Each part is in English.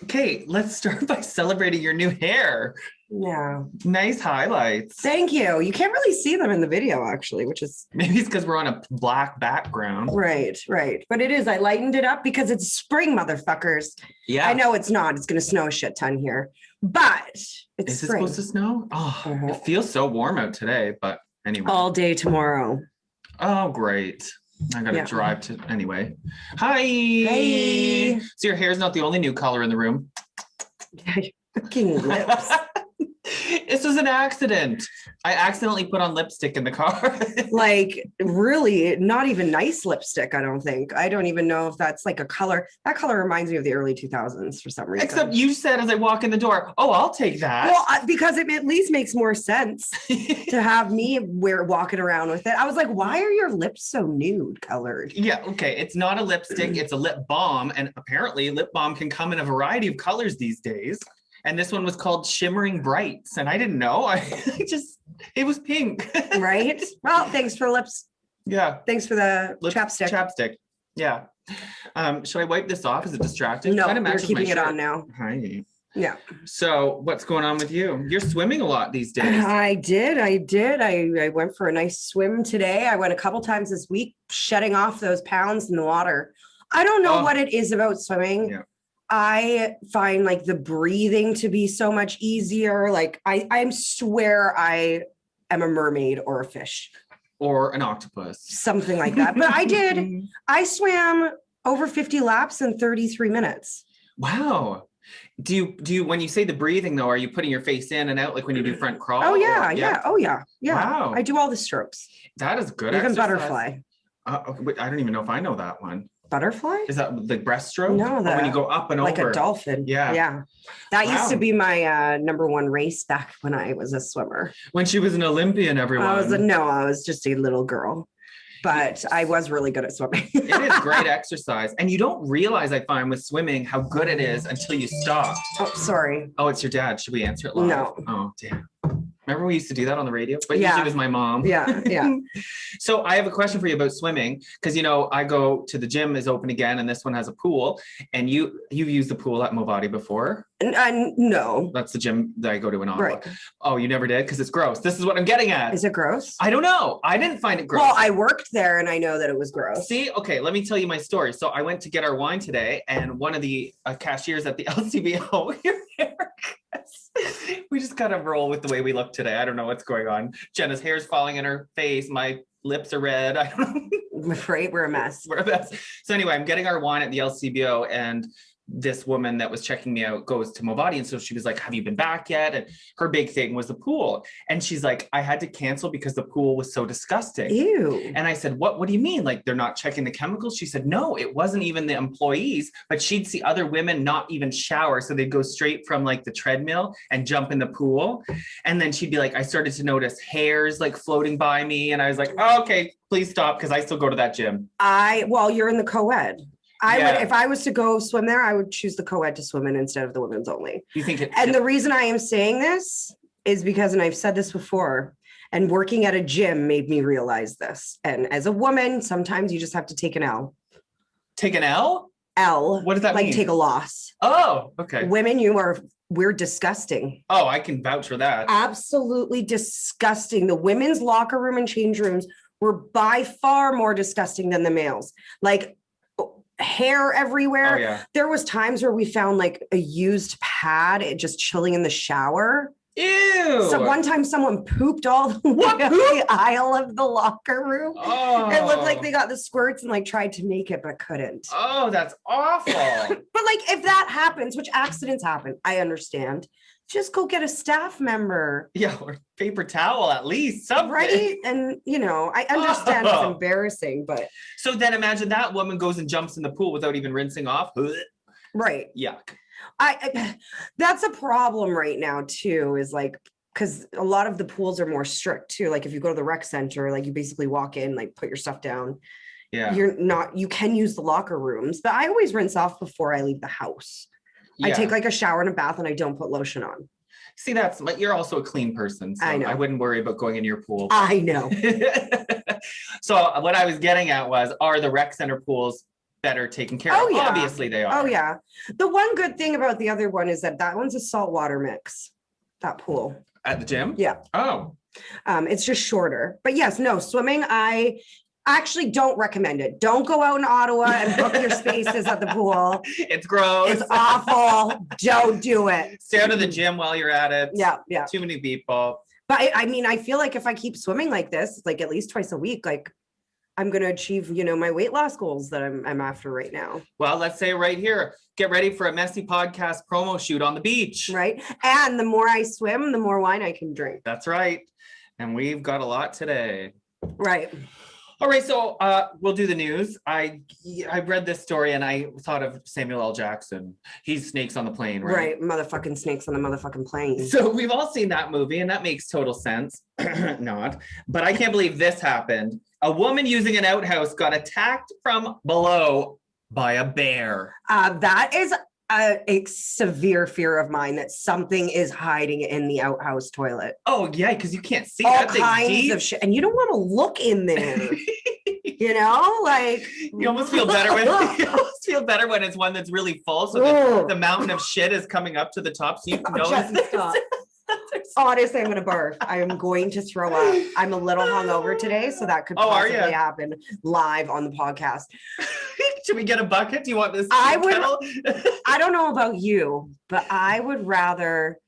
Okay, let's start by celebrating your new hair. Yeah. Nice highlights. Thank you. You can't really see them in the video, actually, which is Maybe it's because we're on a black background. right. But it is. I lightened it up because it's spring, motherfuckers. Yeah. I know it's not. It's going to snow a shit ton here, but it's Is it spring. supposed to snow? Oh, Mhm. It feels so warm out today, but anyway. All day tomorrow. Oh, great. I gotta drive to anyway. Hi. Hey. So your hair's not the only new color in the room. Fucking lips. This was an accident. I accidentally put on lipstick in the car. Like really not even nice lipstick. I don't think. I don't even know if that's like a color. That color reminds me of the early 2000s for some reason. Except you said as I walk in the door, oh, I'll take that. Well, because it at least makes more sense to have me walking around with it. I was like, why are your lips so nude colored? Yeah, okay. It's not a lipstick, it's a lip balm. And apparently lip balm can come in a variety of colors these days. And this one was called Shimmering Brights. And I didn't know. It was pink. Right? Well, thanks for lips. Yeah. Thanks for the chapstick. Chapstick. Yeah. Should I wipe this off? Is it distracting? No, you're keeping it on now. Hi. Yeah. So what's going on with you? You're swimming a lot these days. I did. I went for a nice swim today. I went a couple times this week, shedding off those pounds in the water. I don't know what it is about swimming. Yeah. I find like the breathing to be so much easier. Like I swear I am a mermaid or a fish. Or an octopus. Something like that. But I swam over 50 laps in 33 minutes. Wow. Do you when you say the breathing though, are you putting your face in and out like when you do front crawl? Oh yeah. Oh yeah. Wow. I do all the strokes. That is good. Even exercise. butterfly. Wait, I don't even know if I know that one. Butterfly? Is that the breaststroke? No, when you go up and like over. a dolphin. Yeah. That used to be my number one race back when I was a swimmer. When she was an Olympian, everyone. I was just a little girl, but I was really good at swimming. It is great exercise. And you don't realize, I find, with swimming, how good it is until you stop. Oh, sorry. Oh, it's your dad. Should we answer it live? No. Oh, damn. Remember we used to do that on the radio? But usually it was my mom. Yeah. So I have a question for you about swimming, because, I go to the gym is open again, and this one has a pool. And you've used the pool at Movati before? No. That's the gym that I go to in Ottawa. Right. Oh, you never did? Because it's gross. This is what I'm getting at. Is it gross? I don't know. I didn't find it gross. Well, I worked there and I know that it was gross. See, okay, let me tell you my story. So I went to get our wine today, and one of the cashiers at the LCBO, we just kind of roll with the way we look today. I don't know what's going on. Jenna's hair's falling in her face. My lips are red. I don't know. Right, we're a mess. We're a mess. So anyway, I'm getting our wine at the LCBO, and this woman that was checking me out goes to Movati. And so she was like, have you been back yet? And her big thing was the pool. And she's like, I had to cancel because the pool was so disgusting. Ew. And I said, what do you mean? Like, they're not checking the chemicals? She said, no, it wasn't even the employees, but she'd see other women not even shower. So they'd go straight from like the treadmill and jump in the pool. And then she'd be like, I started to notice hairs like floating by me. And I was like, oh, okay, please stop. Cause I still go to that gym. Well, you're in the co-ed. I would, if I was to go swim there, I would choose the co-ed to swim in instead of the women's only. You think it? And the reason I am saying this is because, and I've said this before, and working at a gym made me realize this. And as a woman, sometimes you just have to take an L. Take an L? L. What does that mean? Like take a loss. Oh, okay. Women, we're disgusting. Oh, I can vouch for that. Absolutely disgusting. The women's locker room and change rooms were by far more disgusting than the males. Like, hair everywhere. Oh, yeah. There was times where we found like a used pad just chilling in the shower. Ew. So one time someone pooped all the way up the aisle of the locker room. Oh. It looked like they got the squirts and like tried to make it but couldn't. Oh, that's awful. But like if that happens, which accidents happen, I understand. Just go get a staff member. Yeah, or paper towel at least, something. Right? And I understand it's embarrassing, but. So then imagine that woman goes and jumps in the pool without even rinsing off. Right. Yuck. That's a problem right now too, is like, because a lot of the pools are more strict too. Like if you go to the rec center, like you basically walk in, like put your stuff down. Yeah. You can use the locker rooms, but I always rinse off before I leave the house. Yeah. I take like a shower and a bath and I don't put lotion on. See, you're also a clean person. So I know. I wouldn't worry about going in your pool. I know. So what I was getting at was, are the rec center pools better taken care Oh, of. yeah. Obviously they are. Oh yeah. The one good thing about the other one is that one's a saltwater mix, that pool. At the gym? Yeah. Oh. It's just shorter. But yes, no, swimming, I actually don't recommend it. Don't go out in Ottawa and book your spaces at the pool. It's gross. It's awful. Don't do it. Stay out of the gym while you're at it. Yeah, yeah. Too many people. But I mean, I feel like if I keep swimming like this, like at least twice a week, like I'm going to achieve, my weight loss goals that I'm after right now. Well, let's say right here, get ready for a messy podcast promo shoot on the beach. Right. And the more I swim, the more wine I can drink. That's right. And we've got a lot today. Right. All right, so we'll do the news. I read this story and I thought of Samuel L. Jackson. He's Snakes on the Plane, right? Right, motherfucking snakes on the motherfucking plane. So we've all seen that movie and that makes total sense. Not, but I can't believe this happened. A woman using an outhouse got attacked from below by a bear. That is a severe fear of mine, that something is hiding in the outhouse toilet. Oh yeah, because you can't see all that kinds deep. of shit, and you don't want to look in there. Like you almost feel better when it's one that's really full, so the mountain of shit is coming up to the top, so you know. Honestly, I'm gonna barf. I am going to throw up. I'm a little hungover today, so that could possibly happen live on the podcast. Should we get a bucket? Do you want this? I don't know about you, but I would rather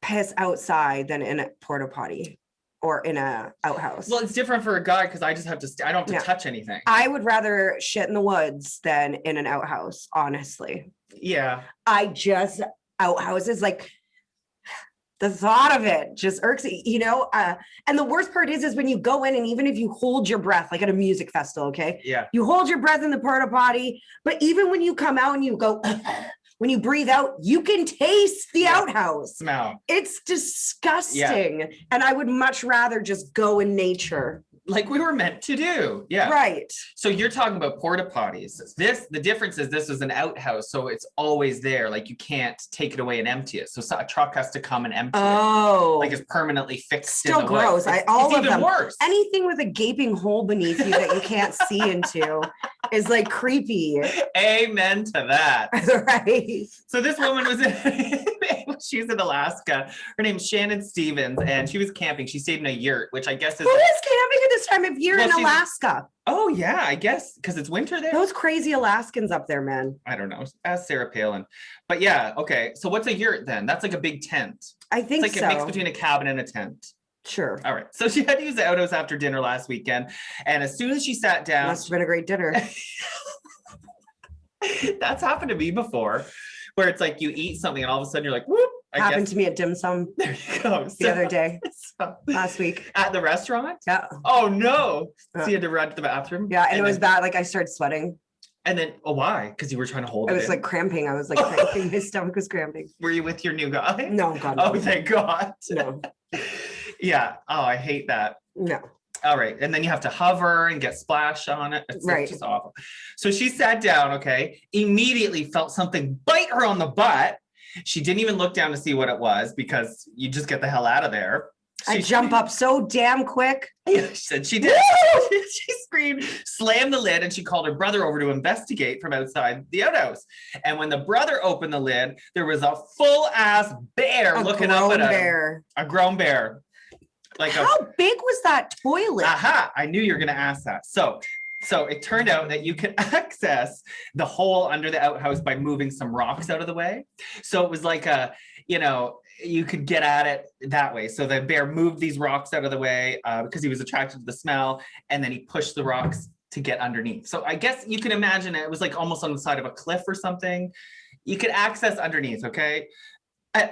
piss outside than in a porta potty or in a outhouse. Well, it's different for a guy because I just have to. I don't have to touch anything. I would rather shit in the woods than in an outhouse. Honestly. Yeah. Outhouses, like, the thought of it just irks me, and the worst part is when you go in, and even if you hold your breath, like at a music festival, okay? Yeah. You hold your breath in the porta potty, but even when you come out and you go, when you breathe out, you can taste the outhouse. Smell. It's disgusting. Yeah. And I would much rather just go in nature. Like we were meant to do. Yeah. Right. So you're talking about porta potties. The difference is this is an outhouse, so it's always there. Like you can't take it away and empty it. So a truck has to come and empty it. Like it's permanently fixed. Still gross. All of them. Worse. Anything with a gaping hole beneath you that you can't see into is like creepy. Amen to that. Right. So this woman she's in Alaska. Her name's Shannon Stevens, and she was camping. She stayed in a yurt, which I guess is. Who is camping at this time of year in Alaska? Oh yeah, I guess because it's winter there. Those crazy Alaskans up there, man. I don't know. Ask Sarah Palin. But yeah, okay. So what's a yurt then? That's like a big tent. I think it's like a mix between a cabin and a tent. Sure. All right. So she had to use the outhouse after dinner last weekend, and as soon as she sat down, must have been a great dinner. That's happened to me before, where it's like you eat something and all of a sudden you're like, whoop. Happened to me at dim sum. There you go. The other day, last week. At the restaurant? Yeah. Oh no. So you had to run to the bathroom? Yeah, and it was bad. Like I started sweating. And then, why? Because you were trying to hold it. I was like cramping. I was like cramping. My stomach was cramping. Were you with your new guy? No, God. No. Oh, thank God. No. Yeah. Oh, I hate that. No. All right. And then you have to hover and get splash on it. It's right. just awful. So she sat down, okay, immediately felt something bite her on the butt. She didn't even look down to see what it was because you just get the hell out of there. I jump up so damn quick. She said she did. She screamed, slammed the lid, and she called her brother over to investigate from outside the outhouse. And when the brother opened the lid, there was a full-ass bear looking up at him. A grown bear. Like how big was that toilet? Aha! I knew you were going to ask that. So it turned out that you could access the hole under the outhouse by moving some rocks out of the way. So it was like you could get at it that way. So the bear moved these rocks out of the way because he was attracted to the smell, and then he pushed the rocks to get underneath. So I guess you can imagine it was like almost on the side of a cliff or something. You could access underneath, okay?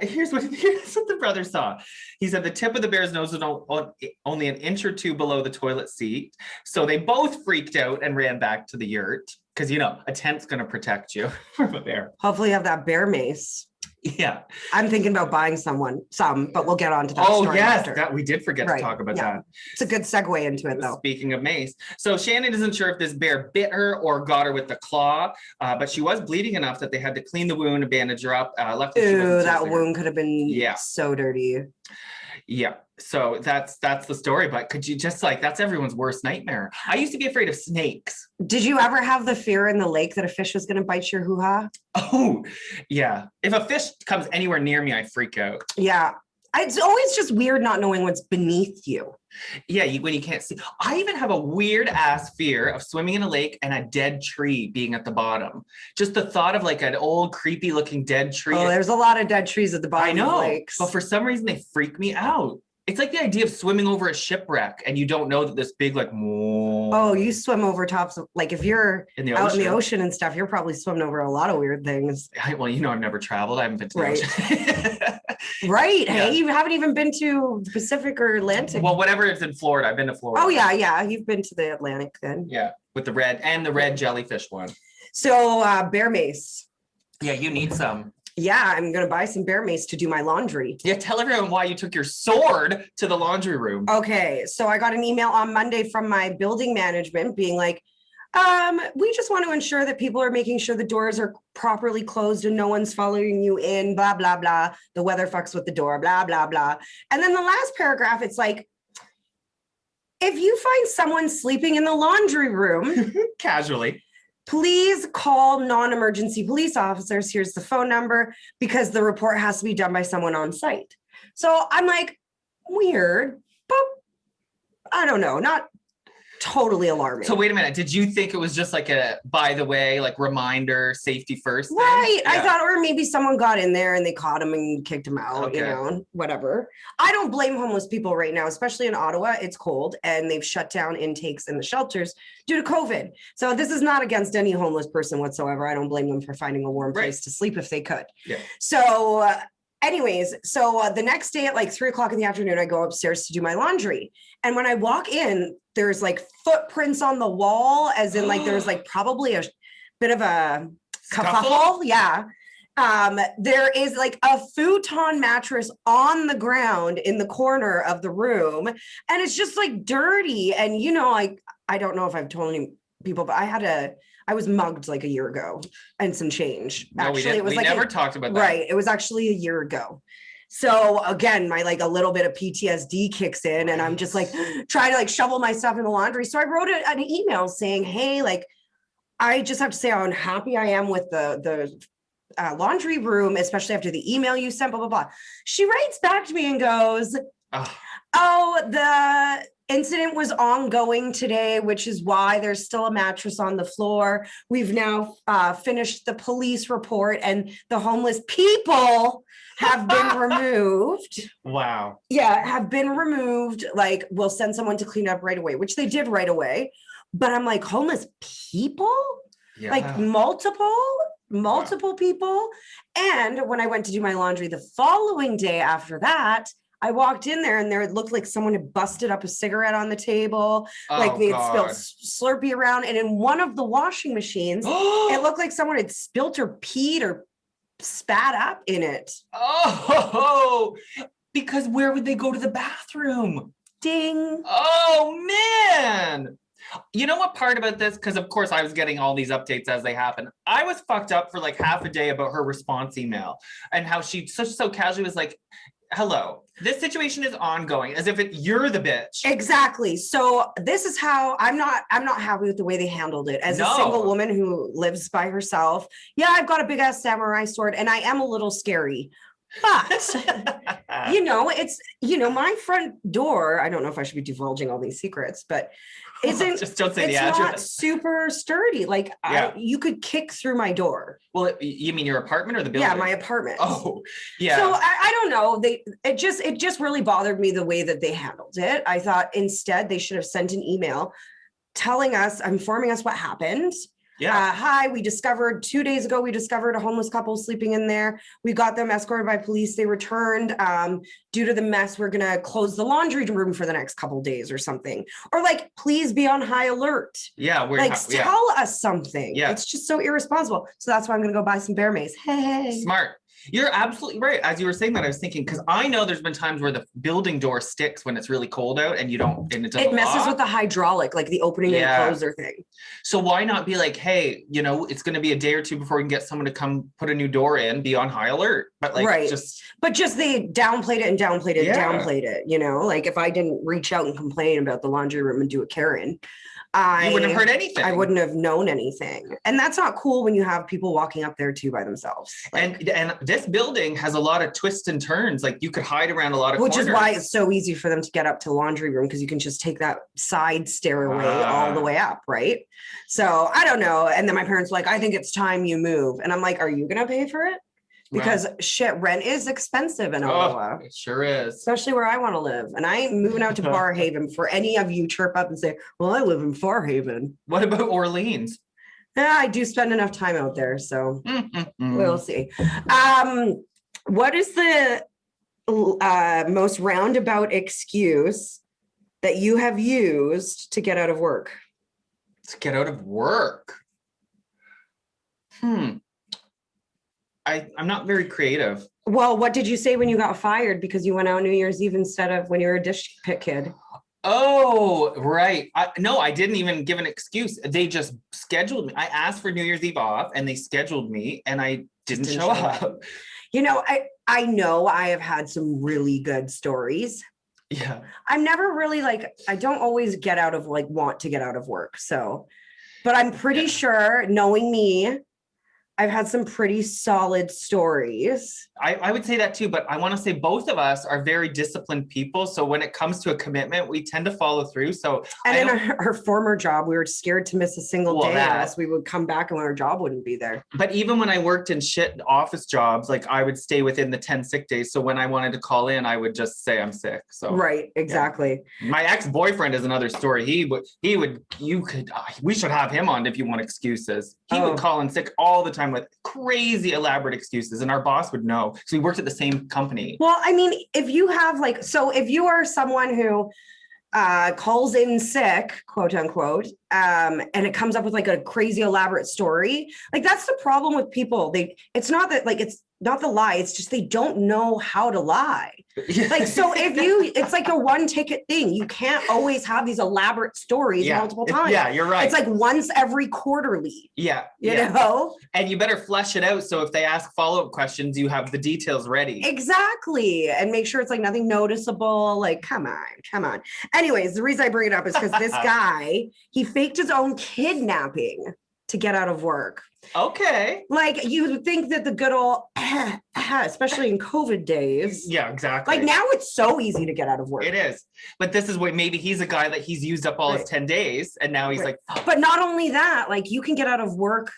Here's what the brother saw. He said the tip of the bear's nose was only an inch or two below the toilet seat. So they both freaked out and ran back to the yurt because, a tent's going to protect you from a bear. Hopefully you have that bear mace. Yeah. I'm thinking about buying some, but we'll get on to that story yes, after. We did forget to talk about that. It's a good segue into it, though. Speaking of mace. So Shannon isn't sure if this bear bit her or got her with the claw, but she was bleeding enough that they had to clean the wound and bandage her up. Ew, that wound could have been so dirty. Yeah. So that's the story. But could you just like, that's everyone's worst nightmare. I used to be afraid of snakes. Did you ever have the fear in the lake that a fish was going to bite your hoo-ha? Oh, yeah. If a fish comes anywhere near me, I freak out. Yeah. It's always just weird not knowing what's beneath you. Yeah, when you can't see. I even have a weird ass fear of swimming in a lake and a dead tree being at the bottom. Just the thought of like an old creepy looking dead tree. Oh, there's a lot of dead trees at the bottom of lakes. But for some reason they freak me out. It's like the idea of swimming over a shipwreck and you don't know that this big like, whoa. Oh, you swim over tops of, like if you're in the out in the ocean and stuff, you're probably swimming over a lot of weird things. Well, you know, I've never traveled. I haven't been to the ocean. Right. Yeah. Hey, you haven't even been to the Pacific or Atlantic. Well, whatever it's in Florida. I've been to Florida. Oh, yeah. Yeah. You've been to the Atlantic then. Yeah. With the red jellyfish one. So bear mace. Yeah, you need some. Yeah, I'm going to buy some bear mace to do my laundry. Yeah, tell everyone why you took your sword to the laundry room. Okay, so I got an email on Monday from my building management being like, we just want to ensure that people are making sure the doors are properly closed and no one's following you in, blah, blah, blah. The weather fucks with the door, blah, blah, blah. And then the last paragraph, it's like, if you find someone sleeping in the laundry room, casually, please call non-emergency police officers. Here's the phone number because the report has to be done by someone on site. So I'm like, weird, but I don't know, not totally alarming. So wait a minute. Did you think it was just like a, by the way, like reminder, safety first thing? Right. Yeah. I thought, or maybe someone got in there and they caught him and kicked him out, you know, whatever. I don't blame homeless people right now, especially in Ottawa. It's cold and they've shut down intakes in the shelters due to COVID. So this is not against any homeless person whatsoever. I don't blame them for finding a warm place to sleep if they could. Yeah. So anyways, so the next day at like 3:00 in the afternoon, I go upstairs to do my laundry. And when I walk in, there's like footprints on the wall, as in like there's like probably a bit of a kerfuffle. Yeah. There is like a futon mattress on the ground in the corner of the room. And it's just like dirty. And, you know, like, I don't know if I've told any people, but I was mugged like a year ago and some change. No, actually, we never talked about that. Right. It was actually a year ago. So again, my like a little bit of PTSD kicks in and I'm just like trying to like shovel my stuff in the laundry. So I wrote an email saying, hey, like, I just have to say how unhappy I am with the laundry room, especially after the email you sent, blah, blah, blah. She writes back to me and goes, oh, the incident was ongoing today, which is why there's still a mattress on the floor. We've now finished the police report and the homeless people have been removed. Wow. Yeah, have been removed. Like, we'll send someone to clean up right away, which they did right away. But I'm like, homeless people? Yeah. Like multiple people. And when I went to do my laundry the following day after that, I walked in there and it looked like someone had busted up a cigarette on the table. Like they had spilled Slurpee around. And in one of the washing machines, it looked like someone had spilt or peed or spat up in it. Oh, because where would they go to the bathroom? Ding. Oh, man. You know what part about this? Because of course I was getting all these updates as they happen. I was fucked up for like half a day about her response email and how she so casually was like, hello, this situation is ongoing, as if you're the bitch. Exactly. So this is how I'm not happy with the way they handled it. As a single woman who lives by herself, yeah, I've got a big ass samurai sword and I am a little scary. But you know, it's, you know, my front door, I don't know if I should be divulging all these secrets, but isn't just don't say it's the address. Not super sturdy. Like you could kick through my door. Well, you mean your apartment or the building? Yeah, my apartment. Oh, yeah. So I don't know. It just really bothered me the way that they handled it. I thought instead they should have sent an email informing us what happened. Yeah. Hi, 2 days ago, we discovered a homeless couple sleeping in there. We got them escorted by police. They returned. Due to the mess, we're going to close the laundry room for the next couple days or something. Or like, please be on high alert. Yeah. Tell us something. Yeah. It's just so irresponsible. So that's why I'm going to go buy some bear mace. Hey. Smart. You're absolutely right. As you were saying that, I was thinking, because I know there's been times where the building door sticks when it's really cold out and you don't, and it doesn't It messes lock. with the hydraulic, like the opening and closer thing. So why not be like, hey, you know, it's going to be a day or two before we can get someone to come put a new door in, be on high alert. But like, right. But they downplayed it and downplayed it and downplayed it. You know, like if I didn't reach out and complain about the laundry room and do a Karen, you wouldn't have heard anything. I wouldn't have known anything. And that's not cool when you have people walking up there too by themselves. Like, and this building has a lot of twists and turns. Like you could hide around a lot of corners. Which is why it's so easy for them to get up to the laundry room, because you can just take that side stairway all the way up, right? So I don't know. And then my parents were like, I think it's time you move. And I'm like, are you going to pay for it? Because rent is expensive in Ottawa. It sure is. Especially where I want to live. And I ain't moving out to Barrhaven. For any of you chirp up and say, well, I live in Farhaven. What about Orleans? Yeah, I do spend enough time out there. So we'll see. What is the most roundabout excuse that you have used to get out of work? To get out of work? I'm not very creative. Well, what did you say when you got fired because you went out New Year's Eve instead of when you were a dish pit kid? Oh, right. No, I didn't even give an excuse. They just scheduled me. I asked for New Year's Eve off and they scheduled me and I didn't show up. You know, I know I have had some really good stories. Yeah. I'm never really I don't always want to get out of work. So, but I'm pretty sure, knowing me, I've had some pretty solid stories. I would say that too, but I want to say both of us are very disciplined people. So when it comes to a commitment, we tend to follow through. So and in our former job, we were scared to miss a single day unless we would come back and our job wouldn't be there. But even when I worked in shit office jobs, like I would stay within the 10 sick days. So when I wanted to call in, I would just say I'm sick. So right, exactly. Yeah. My ex-boyfriend is another story. We should have him on if you want excuses. He would call in sick all the time with crazy elaborate excuses, and our boss would know. So we worked at the same company. Well, I mean, if you have if you are someone who calls in sick, quote unquote, and it comes up with a crazy elaborate story, that's the problem with people. It's not that it's not the lie, it's just they don't know how to lie. So it's like a one ticket thing. You can't always have these elaborate stories multiple times. Yeah, you're right. It's like once every quarterly. Yeah. You know? And you better flesh it out. So if they ask follow-up questions, you have the details ready. Exactly. And make sure it's nothing noticeable. Come on. Anyways, the reason I bring it up is because this guy, he faked his own kidnapping to get out of work. Okay. You think that the good old, especially in COVID days. Yeah, exactly. Now it's so easy to get out of work. It is. But this is what maybe he's a guy that he's used up all his 10 days. And now he's But not only that, you can get out of work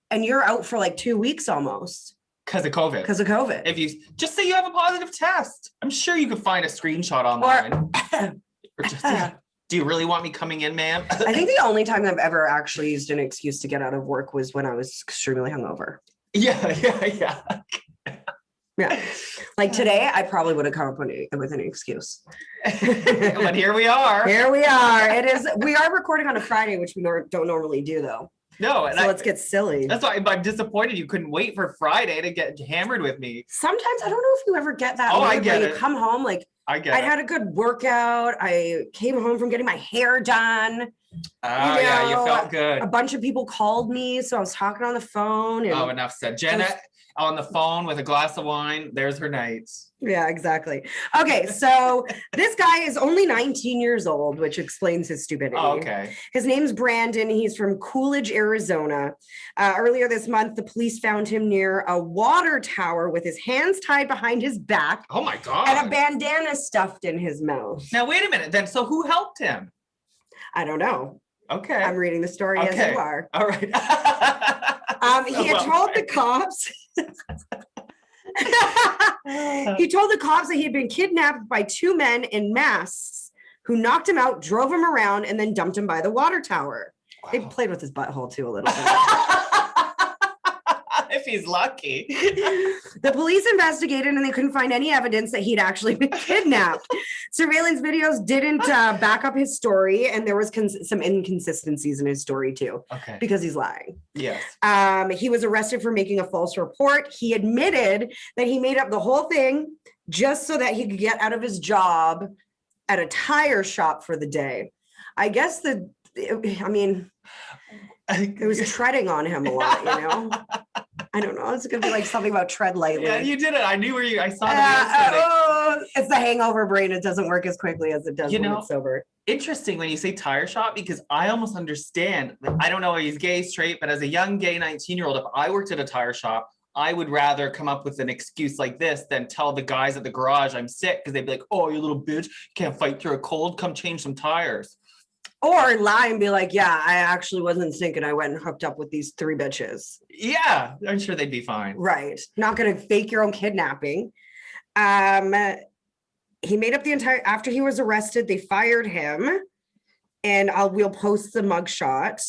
and you're out for 2 weeks almost. Because of COVID. If you just say you have a positive test, I'm sure you could find a screenshot online. Or just, do you really want me coming in, ma'am? I think the only time I've ever actually used an excuse to get out of work was when I was extremely hungover. Yeah. Yeah. Today, I probably would have come up with an excuse. But here we are. We are recording on a Friday, which we don't normally do, though. No. So let's get silly. That's why I'm disappointed you couldn't wait for Friday to get hammered with me. Sometimes, I don't know if you ever get that. I get it. You come home, I had a good workout. I came home from getting my hair done. Yeah, you felt good. A bunch of people called me, so I was talking on the phone. And enough said. Jenna on the phone with a glass of wine. There's her nights. Yeah, exactly. Okay, so this guy is only 19 years old, which explains his stupidity. Oh, okay. His name's Brandon. He's from Coolidge, Arizona. Earlier this month, the police found him near a water tower with his hands tied behind his back. Oh my God. And a bandana stuffed in his mouth. Now, wait a minute then. So who helped him? I don't know. Okay. I'm reading the story as you are. All right. He had told the cops. He told the cops that he had been kidnapped by two men in masks who knocked him out, drove him around, and then dumped him by the water tower. Wow. They played with his butthole too a little bit. She's lucky. The police investigated and they couldn't find any evidence that he'd actually been kidnapped. Surveillance videos didn't back up his story, and there was some inconsistencies in his story too, Okay. because he's lying. Yes. He was arrested for making a false report. He admitted that he made up the whole thing just so that he could get out of his job at a tire shop for the day. I guess it was treading on him a lot, you know? I don't know. It's going to be like something about tread lightly. Yeah, you did it. I knew I saw it. It's the hangover brain. It doesn't work as quickly as it does when it's sober. Interesting when you say tire shop, because I almost understand. I don't know if he's gay, straight, but as a young gay 19-year-old, if I worked at a tire shop, I would rather come up with an excuse like this than tell the guys at the garage I'm sick, because they'd be like, oh, you little bitch, you can't fight through a cold, come change some tires. Or lie and be like, yeah, I actually wasn't sick and I went and hooked up with these 3 bitches. Yeah, I'm sure they'd be fine. Right. Not going to fake your own kidnapping. He made up after he was arrested, they fired him, and we'll post the mugshot.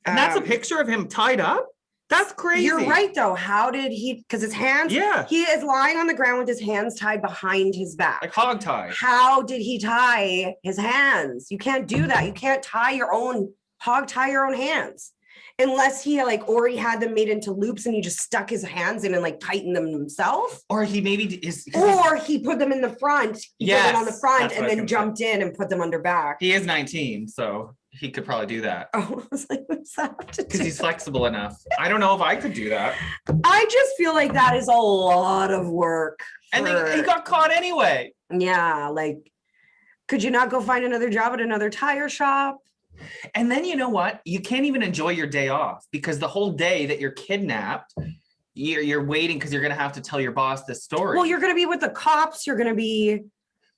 And that's a picture of him tied up? That's crazy. You're right, though. How did because his hands, he is lying on the ground with his hands tied behind his back. Like hog tie. How did he tie his hands? You can't do that. You can't tie your own hands. Unless he already had them made into loops and he just stuck his hands in and tightened them himself. Or he put them in the front. He put them on the front and then jumped in and put them under back. He is 19, so he could probably do that. Oh, I was like, what's that? Because he's flexible enough. I don't know if I could do that. I just feel like that is a lot of work. And he got caught anyway. Yeah, could you not go find another job at another tire shop? And then you know what? You can't even enjoy your day off, because the whole day that you're kidnapped, you're waiting because you're going to have to tell your boss this story. Well, you're going to be with the cops. You're going to be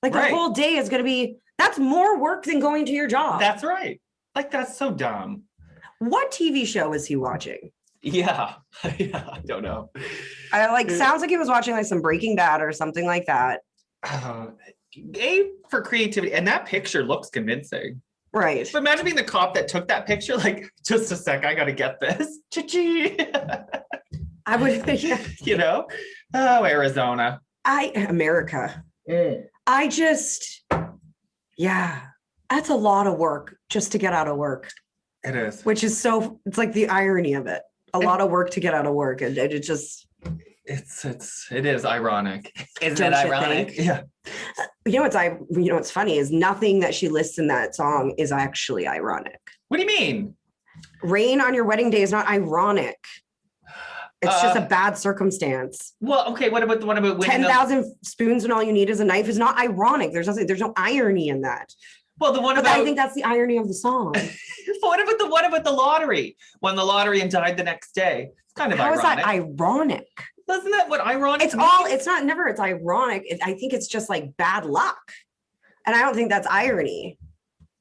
the whole day is going to be, that's more work than going to your job. That's right. That's so dumb. What TV show is he watching? Yeah. I don't know. Sounds like he was watching some Breaking Bad or something like that. A for creativity. And that picture looks convincing. Right. But imagine being the cop that took that picture. Just a sec, I got to get this. Chi-chi. I would think, Oh, Arizona. America. That's a lot of work just to get out of work. It is. Which is it's like the irony of it. A lot of work to get out of work. And it just. It is ironic. Isn't it ironic? Yeah. What's funny is nothing that she lists in that song is actually ironic. What do you mean? Rain on your wedding day is not ironic. It's just a bad circumstance. Well, okay. What about 10,000 spoons when all you need is a knife is not ironic. There's no irony in that. Well, I think that's the irony of the song. What about the lottery? Won the lottery and died the next day. It's kind of ironic. How is that ironic? Isn't that what ironic means? It's ironic. I think it's just bad luck. And I don't think that's irony.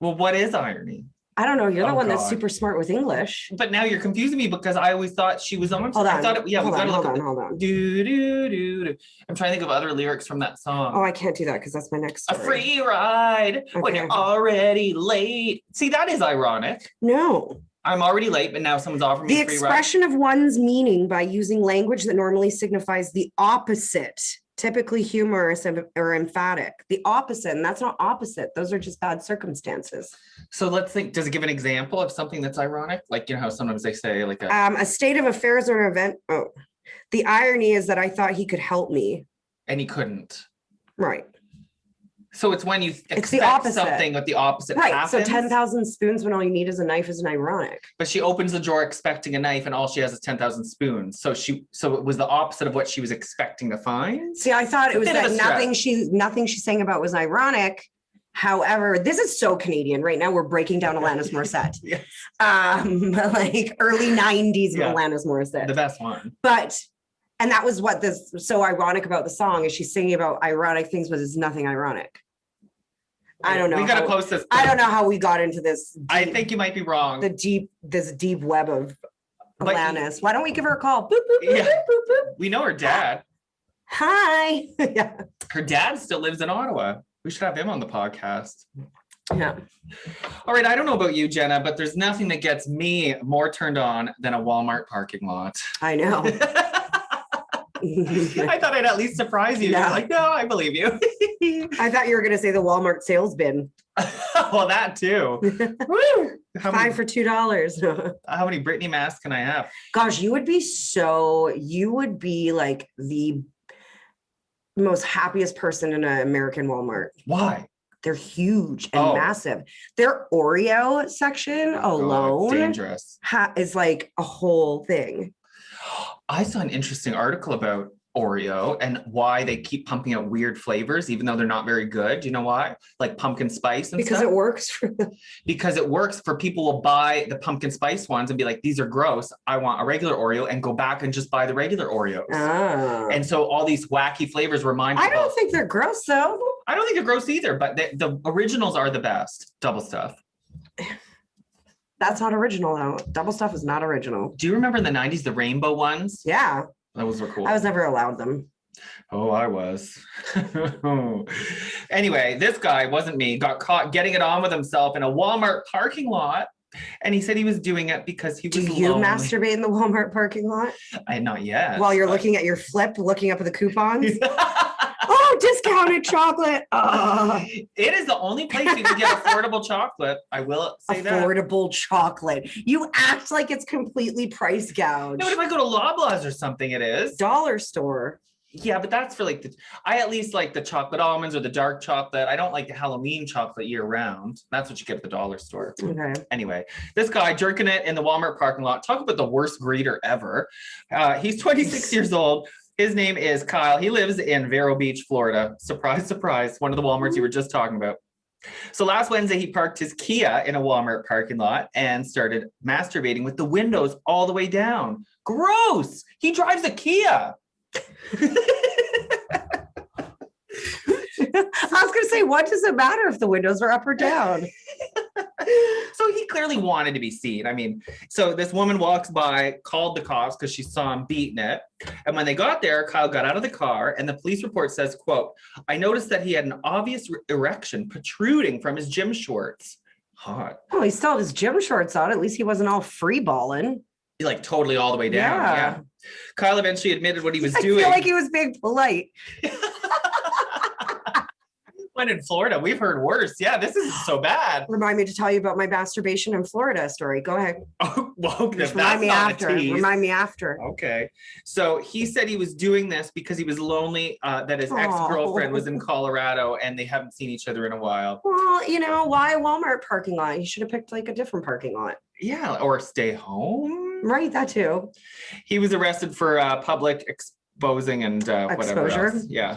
Well, what is irony? I don't know. You're the one that's super smart with English. But now you're confusing me, because I always thought she was on. Hold on. Hold on. Do, do, do, do. I'm trying to think of other lyrics from that song. Oh, I can't do that because that's my next story. A free ride when you're already late. See, that is ironic. No. I'm already late, but now someone's offering me a free ride. The expression of one's meaning by using language that normally signifies the opposite, typically humorous or emphatic. The opposite, and that's not opposite. Those are just bad circumstances. So let's think, does it give an example of something that's ironic? How sometimes they say a state of affairs or an event. Oh, the irony is that I thought he could help me. And he couldn't. Right. So it's when you expect something with the opposite happens. So 10,000 spoons when all you need is a knife isn't ironic. But she opens the drawer expecting a knife and all she has is 10,000 spoons. So it was the opposite of what she was expecting to find. See, I thought it was that nothing she's saying about was ironic. However, this is so Canadian. Right now we're breaking down Alanis Morissette. Yes. Early 90s Alanis Morissette. The best one. And that was what this so ironic about the song is she's singing about ironic things, but it's nothing ironic. I don't know. We gotta post this. I don't know how we got into this. I think you might be wrong. This deep web of Alanis. Why don't we give her a call? Boop, boop, boop, yeah. boop, boop, boop. We know her dad. Hi. Yeah. Her dad still lives in Ottawa. We should have him on the podcast. Yeah. All right. I don't know about you, Jenna, but there's nothing that gets me more turned on than a Walmart parking lot. I know. I thought I'd at least surprise you. No. You're like, no, I believe you. I thought you were going to say the Walmart sales bin. Well, that too. Woo! How 5 for $2. how many Britney masks can I have? Gosh, you would be like the most happiest person in an American Walmart. Why? They're huge and massive. Their Oreo section alone dangerous. Is like a whole thing. I saw an interesting article about Oreo and why they keep pumping out weird flavors, even though they're not very good. Do you know why? Like pumpkin spice and because stuff. It works for them. Because it works for people will buy the pumpkin spice ones and be like, these are gross. I want a regular Oreo, and go back and just buy the regular Oreos. Oh. And so all these wacky flavors remind people. I don't think they're gross though. I don't think they're gross either, but the originals are the best. Double stuff. That's not original though. Double stuff is not original. Do you remember in the 90s, the rainbow ones? Yeah. Those were cool. I was never allowed them. Oh, I was. Anyway, this guy, wasn't me, got caught getting it on with himself in a Walmart parking lot. And he said he was doing it because he was lonely. Do you lonely. masturbate in the Walmart parking lot? Not yet. While you're looking at your flip, looking up at the coupons? Oh, discounted chocolate. It is the only place you can get affordable chocolate. I will say affordable chocolate. You act like it's completely price gouged. No, but if I go to Loblaws or something, it is. Dollar store. Yeah, but that's for like I at least like the chocolate almonds or the dark chocolate. I don't like the Halloween chocolate year round. That's what you get at the dollar store. Okay. Anyway, this guy jerking it in the Walmart parking lot. Talk about the worst greeter ever. He's 26 years old. His name is Kyle. He lives in Vero Beach, Florida. Surprise, surprise. One of the Walmarts you were just talking about. So last Wednesday, he parked his Kia in a Walmart parking lot and started masturbating with the windows all the way down. Gross. He drives a Kia. I was going to say, what does it matter if the windows are up or down? So he clearly wanted to be seen. I mean, so this woman walks by, called the cops because she saw him beating it. And when they got there, Kyle got out of the car, and the police report says, quote, I noticed that he had an obvious erection protruding from his gym shorts. Hot. Oh, he still had his gym shorts on. At least he wasn't all free balling. Like totally all the way down. Yeah. Kyle eventually admitted what he was doing. I feel like he was being polite. When in Florida, we've heard worse. Yeah, this isn't so bad. Remind me to tell you about my masturbation in Florida story. Go ahead. Oh, well, remind me after. Remind me after. Okay. So he said he was doing this because he was lonely, that his ex-girlfriend was in Colorado and they haven't seen each other in a while. Well, you know, why a Walmart parking lot? You should have picked like a different parking lot. Yeah, or stay home. Right, that too. He was arrested for public exposing and whatever else. Yeah.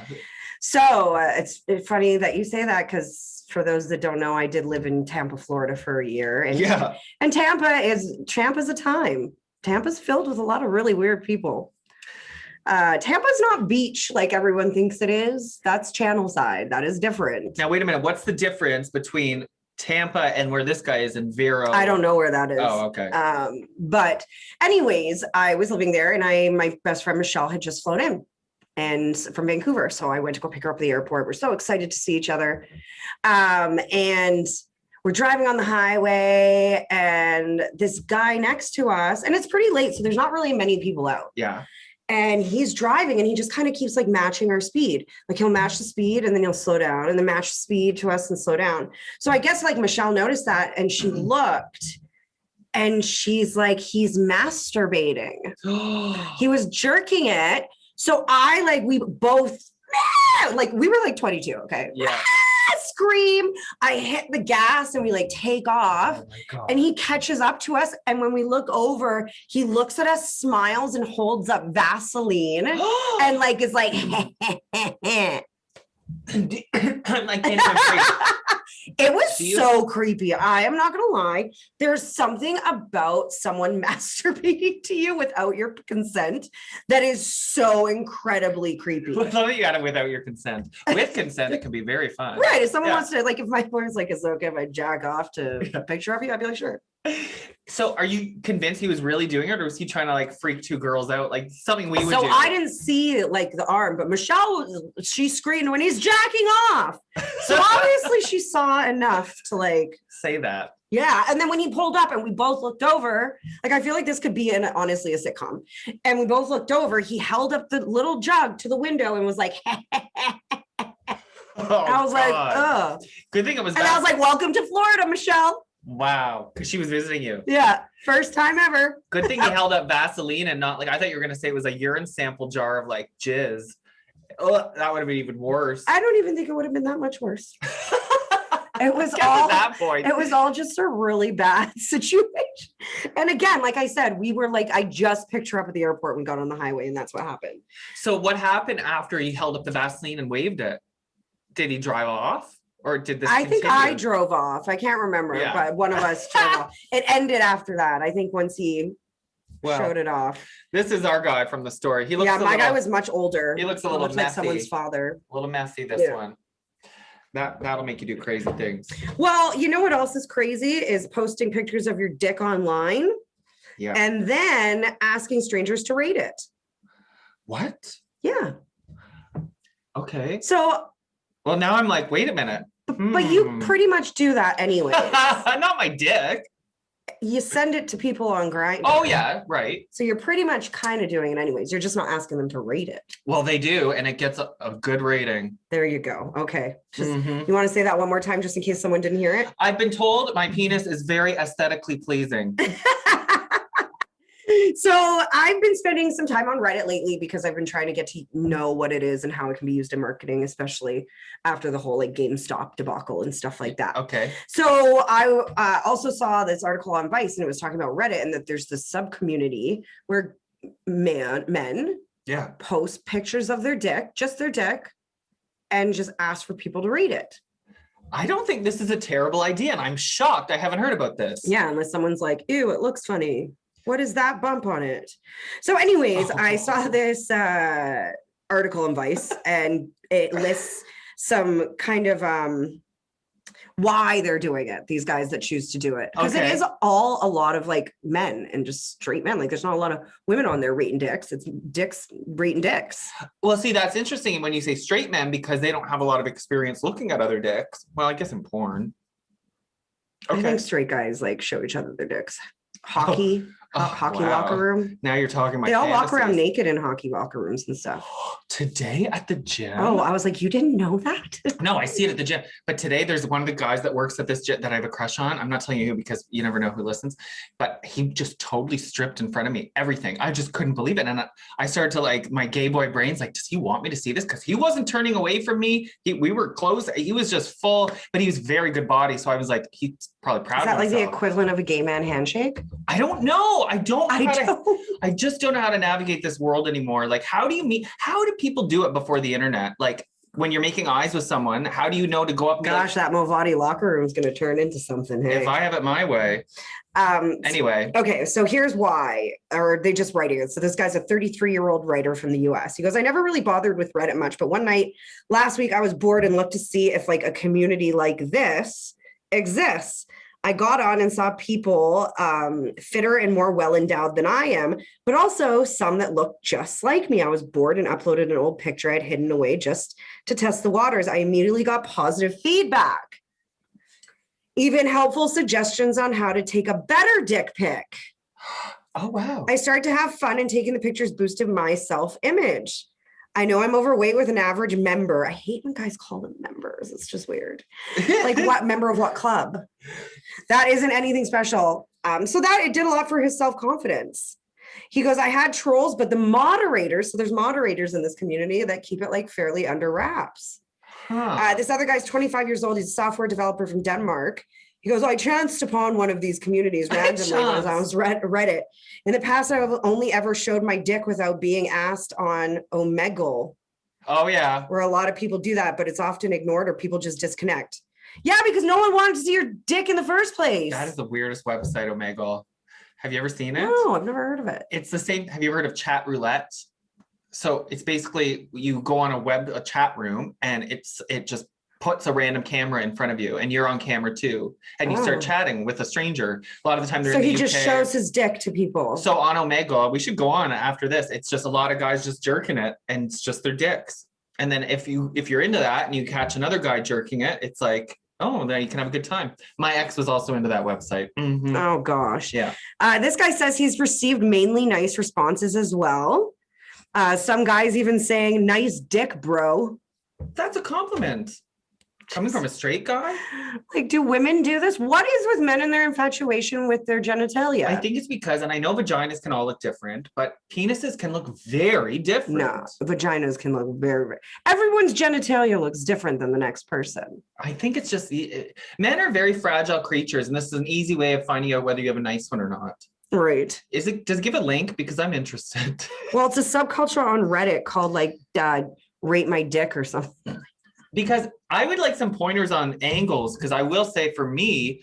So it's funny that you say that, because for those that don't know, I did live in Tampa, Florida for a year. And Tampa's a time. Tampa's filled with a lot of really weird people. Tampa's not beach like everyone thinks it is. That's Channel Side. That is different. Now, wait a minute. What's the difference between Tampa and where this guy is in Vero? I don't know where that is. Oh, okay. But anyways, I was living there, and my best friend Michelle had just flown in and from Vancouver. So I went to go pick her up at the airport. We're so excited to see each other. And we're driving on the highway, and this guy next to us, and it's pretty late, so there's not really many people out. Yeah. And he's driving, and he just kind of keeps like matching our speed. Like he'll match the speed and then he'll slow down, and then match the speed to us and slow down. So I guess like Michelle noticed that, and she looked, and she's like, he's masturbating. He was jerking it. So we both, we were like 22. Okay. Yeah. Scream. I hit the gas, and we like take off, and he catches up to us. And when we look over, he looks at us, smiles, and holds up Vaseline and like is like, like it was so creepy. I am not gonna lie. There's something about someone masturbating to you without your consent that is so incredibly creepy. Well, you got it without your consent. With consent, it can be very fun. Right. If someone wants to, like, if my boy's like, is it okay if I jack off to a picture of you? I'd be like, sure. So are you convinced he was really doing it, or was he trying to like freak two girls out? Like something we would do. So I didn't see like the arm, but Michelle, she screamed when he's jacking off. So obviously she saw enough to like say that. Yeah. And then when he pulled up and we both looked over, like I feel like this could be honestly a sitcom. And we both looked over, he held up the little jug to the window and was like, Oh, I was like, God. ugh. Good thing it was And I was like, welcome to Florida, Michelle. wow, because she was visiting you. Yeah. First time ever. Good thing he held up Vaseline and not like, I thought you were going to say it was a urine sample jar of like jizz. Oh, that would have been even worse. I don't even think it would have been that much worse. It was Get to all that point. it was all just a really bad situation. And again, like I said, we were like, I just picked her up at the airport and got on the highway, and that's what happened. So what happened after he held up the Vaseline and waved it? Did he drive off? Or did this I think continue? I drove off. I can't remember, Yeah. but one of us drove off. It ended after that. I think once he showed it off. This is our guy from the story. He looks Yeah, my guy little- was much older. He looks a little looked like messy. someone's father. a little messy, this Yeah. one. That'll make you do crazy things. Well, you know what else is crazy is posting pictures of your dick online Yeah. and then asking strangers to rate it. What? Yeah. Okay. So, Well, now I'm like, wait a minute. but you pretty much do that anyway. Not my dick. You send it to people on Grindr. Oh yeah, right. So you're pretty much kind of doing it anyways. You're just not asking them to rate it. Well, they do, and it gets a good rating. There you go. Okay. Just Mhm. you want to say that one more time just in case someone didn't hear it? I've been told my penis is very aesthetically pleasing. So I've been spending some time on Reddit lately because I've been trying to get to know what it is and how it can be used in marketing, especially after the whole like GameStop debacle and stuff like that. Okay. So I also saw this article on Vice and it was talking about Reddit and that there's this sub community where men Yeah. post pictures of their dick, just their dick, and just ask for people to rate it. I don't think this is a terrible idea, and I'm shocked I haven't heard about this. Yeah, unless someone's like, ew, it looks funny. What is that bump on it? So anyways, I saw this article in Vice and it lists some kind of why they're doing it, these guys that choose to do it. Because Okay. it is all a lot of like men and just straight men. Like there's not a lot of women on there rating dicks. It's dicks rating dicks. Well, see, that's interesting when you say straight men because they don't have a lot of experience looking at other dicks. Well, I guess in porn. I think straight guys like show each other their dicks. Hockey. Hockey wow. locker room. Now you're talking my They all walk around fantasies. naked in hockey locker rooms and stuff. Today at the gym. Oh, I was like, you didn't know that? No, I see it at the gym. But today there's one of the guys that works at this gym that I have a crush on. I'm not telling you who because you never know who listens. But he just totally stripped in front of me. Everything. I just couldn't believe it. And I started to like my gay boy brains like, does he want me to see this? Because he wasn't turning away from me. We were close. He was just full, but he was very good body. So I was like, he's probably proud Is that of like the himself. equivalent of a gay man handshake? I don't know. I I just don't know how to navigate this world anymore. Like, how do people do it before the internet? Like when you're making eyes with someone, how do you know to go up and be Gosh, that Movati locker room is going to turn into something. like, Hey. if I have it my way. Anyway. Okay, so here's why, or they just writing it. So this guy's a 33-year-old writer from the US. He goes, I never really bothered with Reddit much, but one night last week I was bored and looked to see if like a community like this exists. I got on and saw people fitter and more well-endowed than I am, but also some that looked just like me. I was bored and uploaded an old picture I'd hidden away just to test the waters. I immediately got positive feedback. Even helpful suggestions on how to take a better dick pic. Oh, wow. I started to have fun and taking the pictures boosted my self-image. I know I'm overweight with an average member. I hate when guys call them members. It's just weird. Like what member of what club? That isn't anything special. So that it did a lot for his self-confidence. He goes, I had trolls, but the moderators, so there's moderators in this community that keep it like fairly under wraps. Huh. This other guy's 25 years old. He's a software developer from Denmark. He goes, I chanced upon one of these communities randomly when I was Reddit. In the past, I've only ever showed my dick without being asked on Omegle, Oh, yeah. where a lot of people do that, but it's often ignored or people just disconnect. Yeah, because no one wanted to see your dick in the first place. That is the weirdest website, Omegle. Have you ever seen it? No, I've never heard of it. It's the same. Have you ever heard of chat roulette? So it's basically you go on a chat room and it just puts a random camera in front of you and you're on camera too. And you start chatting with a stranger. A lot of the time they're So in the he just UK. shows his dick to people. So on Omegle, we should go on after this. It's just a lot of guys just jerking it and it's just their dicks. And then if you're into that and you catch another guy jerking it, it's like Oh, there you can have a good time. My ex was also into that website. Mhm. Oh gosh. Yeah. This guy says he's received mainly nice responses as well. Some guys even saying, nice dick, bro. That's a compliment. Coming from a straight guy? Like, do women do this? What is with men and their infatuation with their genitalia? I think it's because, and I know vaginas can all look different, but penises can look very different. No, vaginas can look very, everyone's genitalia looks different than the next person. I think it's just, men are very fragile creatures, and this is an easy way of finding out whether you have a nice one or not. Right. Does it give a link? Because I'm interested. Well, it's a subculture on Reddit called like rate my dick or something. Because I would like some pointers on angles, because I will say for me,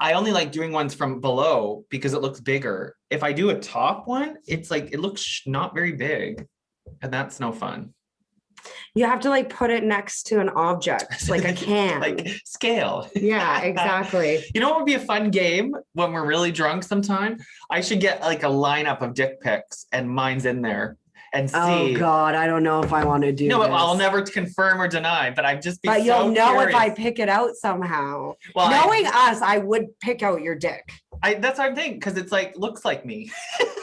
I only like doing ones from below because it looks bigger. If I do a top one, it's like, it looks not very big, and that's no fun. You have to like put it next to an object, like a can. Like scale. Yeah, exactly. You know what would be a fun game when we're really drunk sometime? I should get like a lineup of dick pics and mine's in there. And see. Oh God, I don't know if I want to do. No, this. I'll never confirm or deny, but I'd just be. But so you'll know curious. if I pick it out somehow. Well, knowing us, I would pick out your dick. That's what I'm thinking, because it's like looks like me.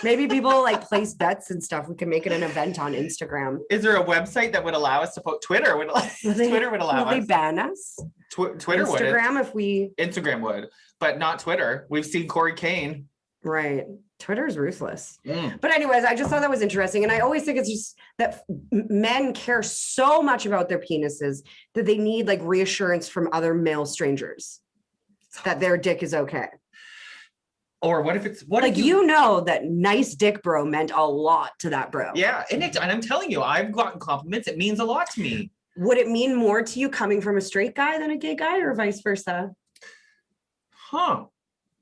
Maybe people like place bets and stuff. We can make it an event on Instagram. Is there a website that would allow us to put Twitter? Twitter would allow us. Will they ban us? Twitter would. Instagram, if we. Instagram would, but not Twitter. We've seen Corey Kane. Right. Twitter is ruthless. But anyways, I just thought that was interesting. And I always think it's just that men care so much about their penises that they need like reassurance from other male strangers that their dick is okay. Or what if it's what like, if you know that nice dick bro meant a lot to that bro. Yeah. And I'm telling you, I've gotten compliments. It means a lot to me. Would it mean more to you coming from a straight guy than a gay guy, or vice versa? Huh.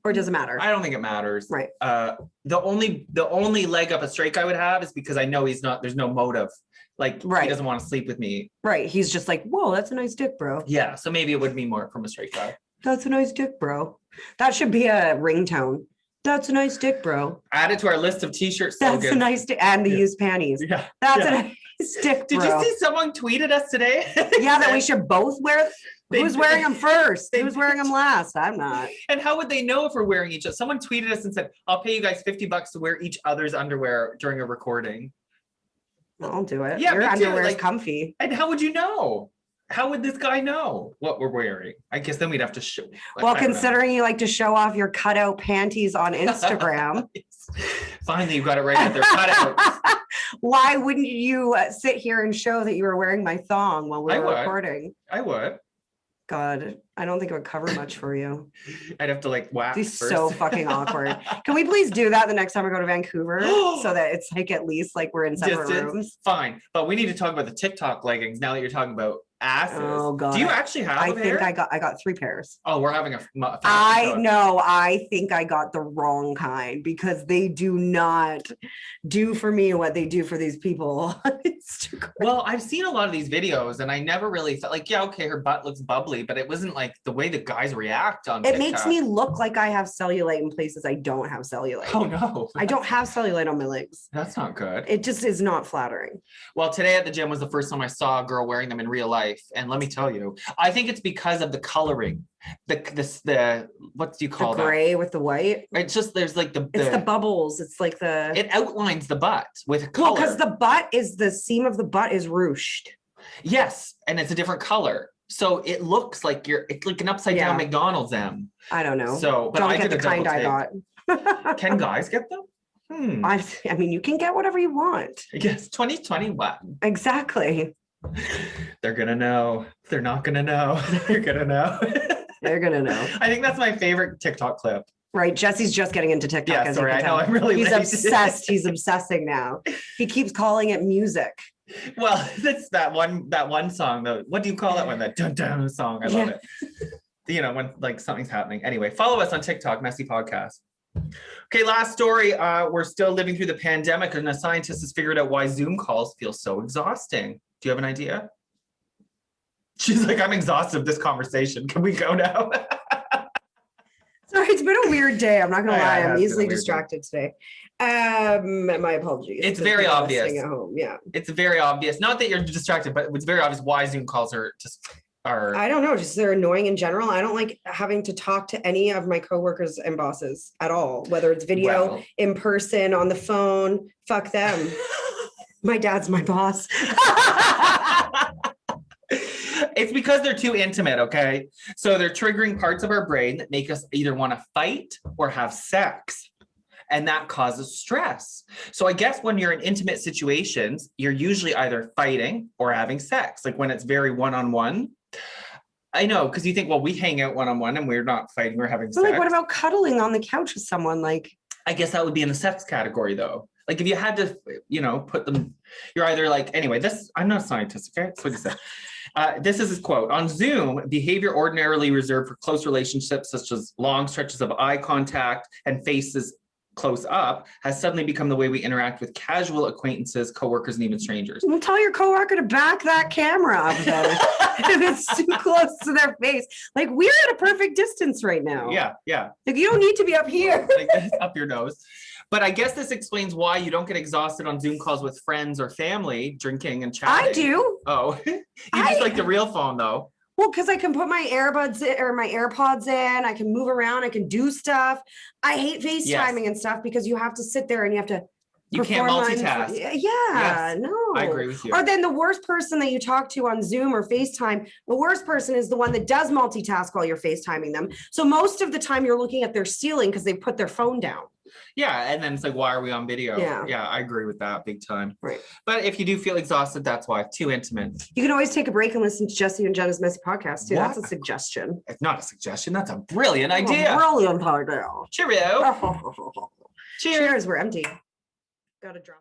Or does it matter? I don't think it matters. Right. The only leg up a straight guy would have is because I know there's no motive. Like, right. He doesn't want to sleep with me. Right. He's just like, whoa, that's a nice dick, bro. Yeah. So maybe it would be more from a straight guy. That's a nice dick, bro. That should be a ringtone. That's a nice dick, bro. Add it to our list of t-shirt slogans. That's a nice dick. And the used panties. Yeah. That's a nice dick, bro. Did you see someone tweeted us today? Yeah, that we should both wear. Who's wearing them first? Who's wearing them last? I'm not. And how would they know if we're wearing each other? Someone tweeted us and said, I'll pay you guys $50 to wear each other's underwear during a recording. I'll do it. Yeah, your underwear is comfy. And how would you know? How would this guy know what we're wearing? I guess then we'd have to show. Well, considering you like to show off your cutout panties on Instagram. Finally, you got it right at their cutouts. Why wouldn't you sit here and show that you were wearing my thong while we were recording? I would. God, I don't think it would cover much for you. I'd have to like wax. It's so fucking awkward. Can we please do that the next time we go to Vancouver so that it's like at least like we're in separate rooms? Fine, but we need to talk about the TikTok leggings now that you're talking about asses. Oh God! Do you actually have? I think I got 3 pairs. Oh, we're having a. I think I got the wrong kind because they do not do for me what they do for these people on Instagram. Well, I've seen a lot of these videos and I never really felt like, yeah, okay, her butt looks bubbly, but it wasn't like the way the guys react on TikTok. It makes me look like I have cellulite in places I don't have cellulite. Oh no. I don't have cellulite on my legs. That's not good. It just is not flattering. Well, today at the gym was the first time I saw a girl wearing them in real life. And let me tell you, I think it's because of the coloring. The what do you call that? The gray with the white. It's just there's like it's the bubbles. It's like it outlines the butt with color. Well, because the seam of the butt is ruched. Yes, and it's a different color. So it looks like it's like an upside down McDonald's M. I don't know. So, but don't I get did the kind I got. Can guys get them? I mean, you can get whatever you want. Yes, 2021. Exactly. They're gonna know. They're not gonna know. They're gonna know. They're gonna know. I think that's my favorite TikTok clip. Right. Jesse's just getting into TikTok. Yeah, sorry, I know. I'm really He's obsessed. He's obsessing now. He keeps calling it music. Well, that's that one song though. What do you call that one? That dun dun song. I love it. You know, when like something's happening. Anyway, follow us on TikTok, Messy Podcast. Okay, last story. We're still living through the pandemic, and a scientist has figured out why Zoom calls feel so exhausting. Do you have an idea? She's like, I'm exhausted of this conversation. Can we go now? Sorry, it's been a weird day. I'm not gonna lie. I'm easily distracted today. My apologies. It's very obvious. At home. Yeah. It's very obvious. Not that you're distracted, but it's very obvious why Zoom calls are just are? I don't know, just they're annoying in general. I don't like having to talk to any of my coworkers and bosses at all, whether it's video, Well. in person, on the phone. Fuck them. My dad's my boss. It's because they're too intimate, okay? So they're triggering parts of our brain that make us either want to fight or have sex. And that causes stress. So I guess when you're in intimate situations, you're usually either fighting or having sex. Like when it's very one-on-one. I know, because you think, well, we hang out one-on-one and we're not fighting, we're having So sex. like, what about cuddling on the couch with someone? Like, I guess that would be in the sex category though. Like if you had to, put them, you're either like, anyway, I'm not a scientist, okay? That's what he said. This is his quote. On Zoom, behavior ordinarily reserved for close relationships, such as long stretches of eye contact and faces close up, has suddenly become the way we interact with casual acquaintances, coworkers, and even strangers. well, tell your coworker to back that camera up then. If it's too close to their face. Like, we're at a perfect distance right now. Yeah. Like, you don't need to be up here. Like this, up your nose. But I guess this explains why you don't get exhausted on Zoom calls with friends or family, drinking and chatting. I do. Oh, you just like the real phone though. Well, because I can put my earbuds in, or my AirPods in, I can move around, I can do stuff. I hate FaceTiming and stuff because you have to sit there and you have to. You can't multitask. Yeah, Yes, no. I agree with you. Or then the worst person that you talk to on Zoom or FaceTime, the worst person is the one that does multitask while you're FaceTiming them. So most of the time you're looking at their ceiling because they put their phone down. Yeah, and then it's like, why are we on video? Yeah, I agree with that big time. Right. But if you do feel exhausted, that's why. Too intimate. You can always take a break and listen to Jesse and Jenna's Messy Podcast too. What? That's a suggestion. It's not a suggestion. That's a brilliant idea. Brilliant idea. Cheerio. Cheers. We're empty. Gotta drop.